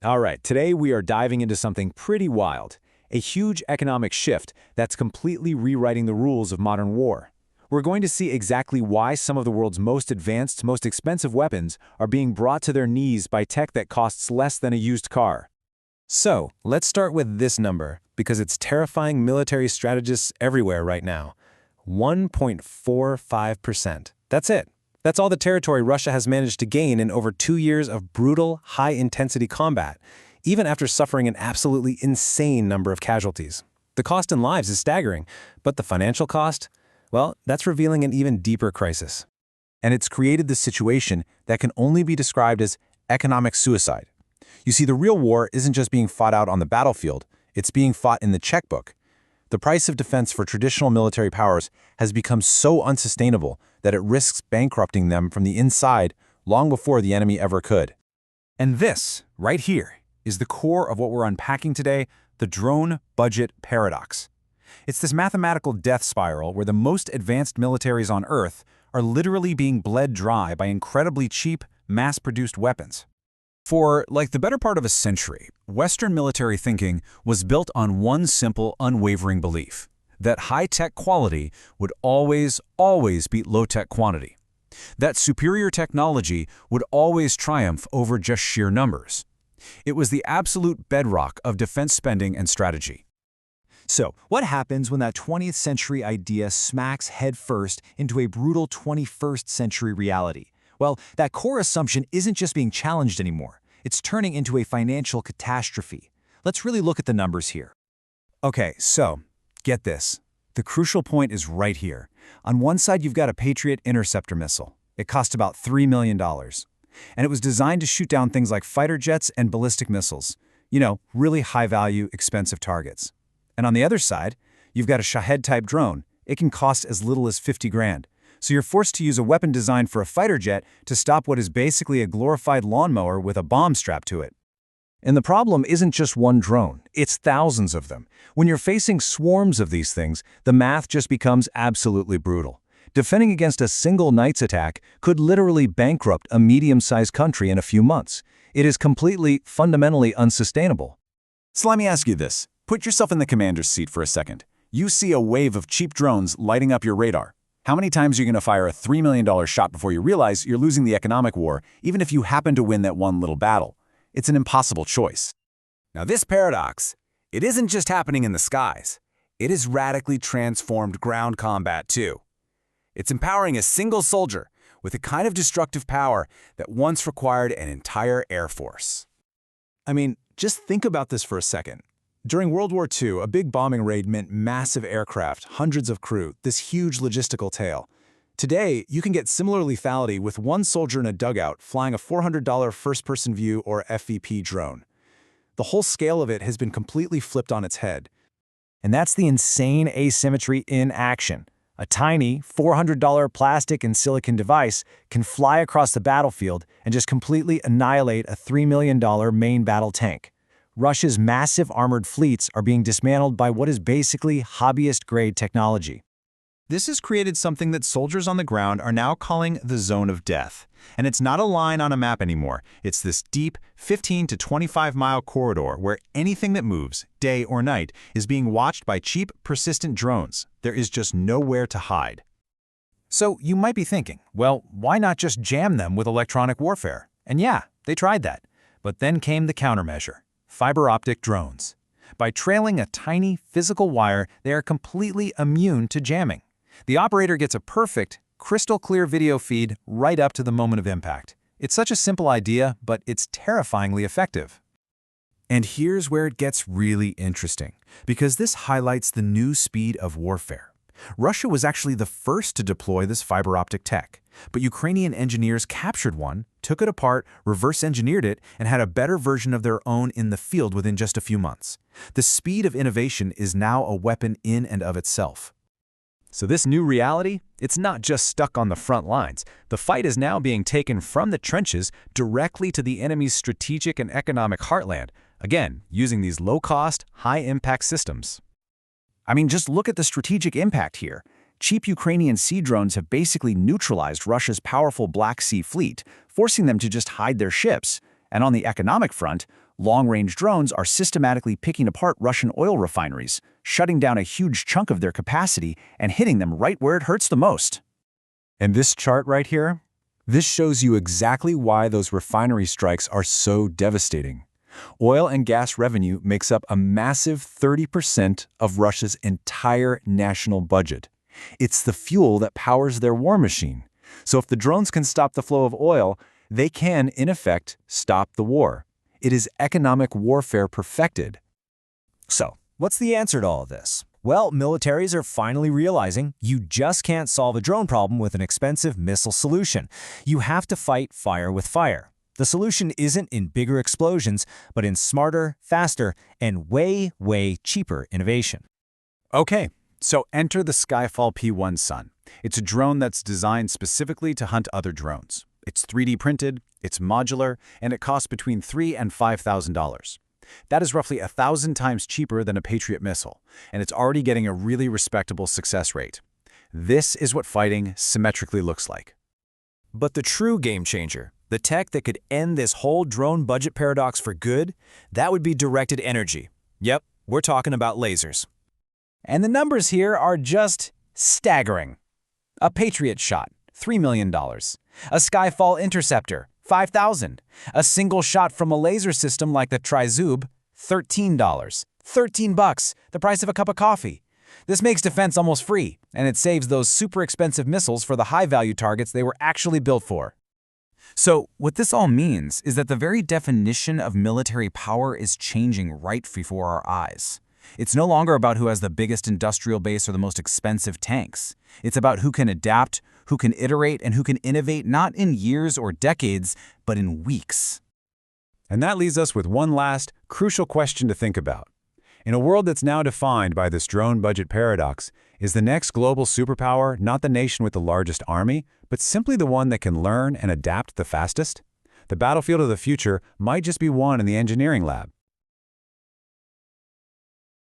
All right, today we are diving into something pretty wild, a huge economic shift that's completely rewriting the rules of modern war. We're going to see exactly why some of the world's most advanced, most expensive weapons are being brought to their knees by tech that costs less than a used car. So, let's start with this number, because it's terrifying military strategists everywhere right now. 1.45%. That's it. That's all the territory Russia has managed to gain in over 2 years of brutal, high-intensity combat, even after suffering an absolutely insane number of casualties. The cost in lives is staggering, but the financial cost? Well, that's revealing an even deeper crisis. And it's created this situation that can only be described as economic suicide. You see, the real war isn't just being fought out on the battlefield, it's being fought in the checkbook. The price of defense for traditional military powers has become so unsustainable that it risks bankrupting them from the inside long before the enemy ever could. And this, right here, is the core of what we're unpacking today, the drone budget paradox. It's this mathematical death spiral where the most advanced militaries on Earth are literally being bled dry by incredibly cheap, mass-produced weapons. For, like, the better part of a century, Western military thinking was built on one simple, unwavering belief: that high-tech quality would always beat low-tech quantity. That superior technology would always triumph over just sheer numbers. It was the absolute bedrock of defense spending and strategy. So, what happens when that 20th century idea smacks headfirst into a brutal 21st century reality? Well, that core assumption isn't just being challenged anymore. It's turning into a financial catastrophe. Let's really look at the numbers here. Okay, so, get this. The crucial point is right here. On one side, you've got a Patriot interceptor missile. It cost about $3 million. And it was designed to shoot down things like fighter jets and ballistic missiles. You know, really high-value, expensive targets. And on the other side, you've got a Shahed-type drone. It can cost as little as 50 grand. So you're forced to use a weapon designed for a fighter jet to stop what is basically a glorified lawnmower with a bomb strapped to it. And the problem isn't just one drone, it's thousands of them. When you're facing swarms of these things, the math just becomes absolutely brutal. Defending against a single night's attack could literally bankrupt a medium-sized country in a few months. It is completely, fundamentally unsustainable. So let me ask you this. Put yourself in the commander's seat for a second. You see a wave of cheap drones lighting up your radar. How many times are you going to fire a $3 million shot before you realize you're losing the economic war, even if you happen to win that one little battle? It's an impossible choice. Now this paradox, it isn't just happening in the skies. It has radically transformed ground combat too. It's empowering a single soldier with a kind of destructive power that once required an entire air force. I mean, just think about this for a second. During World War II, a big bombing raid meant massive aircraft, hundreds of crew, this huge logistical tail. Today, you can get similar lethality with one soldier in a dugout flying a $400 first-person view or FVP drone. The whole scale of it has been completely flipped on its head. And that's the insane asymmetry in action. A tiny, $400 plastic and silicon device can fly across the battlefield and just completely annihilate a $3 million main battle tank. Russia's massive armored fleets are being dismantled by what is basically hobbyist-grade technology. This has created something that soldiers on the ground are now calling the zone of death. And it's not a line on a map anymore. It's this deep, 15 to 25-mile corridor where anything that moves, day or night, is being watched by cheap, persistent drones. There is just nowhere to hide. So you might be thinking, well, why not just jam them with electronic warfare? And yeah, they tried that. But then came the countermeasure: fiber-optic drones. By trailing a tiny, physical wire, they are completely immune to jamming. The operator gets a perfect, crystal-clear video feed right up to the moment of impact. It's such a simple idea, but it's terrifyingly effective. And here's where it gets really interesting, because this highlights the new speed of warfare. Russia was actually the first to deploy this fiber-optic tech, but Ukrainian engineers captured one, took it apart, reverse-engineered it, and had a better version of their own in the field within just a few months. The speed of innovation is now a weapon in and of itself. So this new reality, it's not just stuck on the front lines. The fight is now being taken from the trenches directly to the enemy's strategic and economic heartland, again, using these low-cost, high-impact systems. I mean, just look at the strategic impact here. Cheap Ukrainian sea drones have basically neutralized Russia's powerful Black Sea fleet, forcing them to just hide their ships. And on the economic front, Long-range drones are systematically picking apart Russian oil refineries, shutting down a huge chunk of their capacity and hitting them right where it hurts the most. And this chart right here, this shows you exactly why those refinery strikes are so devastating. Oil and gas revenue makes up a massive 30% of Russia's entire national budget. It's the fuel that powers their war machine. So if the drones can stop the flow of oil, they can, in effect, stop the war. It is economic warfare perfected. So, what's the answer to all of this? Well, militaries are finally realizing you just can't solve a drone problem with an expensive missile solution. You have to fight fire with fire. The solution isn't in bigger explosions, but in smarter, faster, and way, way cheaper innovation. Okay, so enter the Skyfall P1 Sun. It's a drone that's designed specifically to hunt other drones. It's 3D printed, it's modular, and it costs between $3,000 and $5,000. That is roughly 1,000 times cheaper than a Patriot missile, and it's already getting a really respectable success rate. This is what fighting symmetrically looks like. But the true game changer, the tech that could end this whole drone budget paradox for good, that would be directed energy. Yep, we're talking about lasers. And the numbers here are just staggering. A Patriot shot, $3 million. A Skyfall interceptor, $5,000. A single shot from a laser system like the Trizube, $13. $13, the price of a cup of coffee. This makes defense almost free, and it saves those super expensive missiles for the high-value targets they were actually built for. So, what this all means is that the very definition of military power is changing right before our eyes. It's no longer about who has the biggest industrial base or the most expensive tanks. It's about who can adapt, who can iterate, and who can innovate not in years or decades, but in weeks. And that leaves us with one last, crucial question to think about. In a world that's now defined by this drone budget paradox, is the next global superpower not the nation with the largest army, but simply the one that can learn and adapt the fastest? The battlefield of the future might just be won in the engineering lab,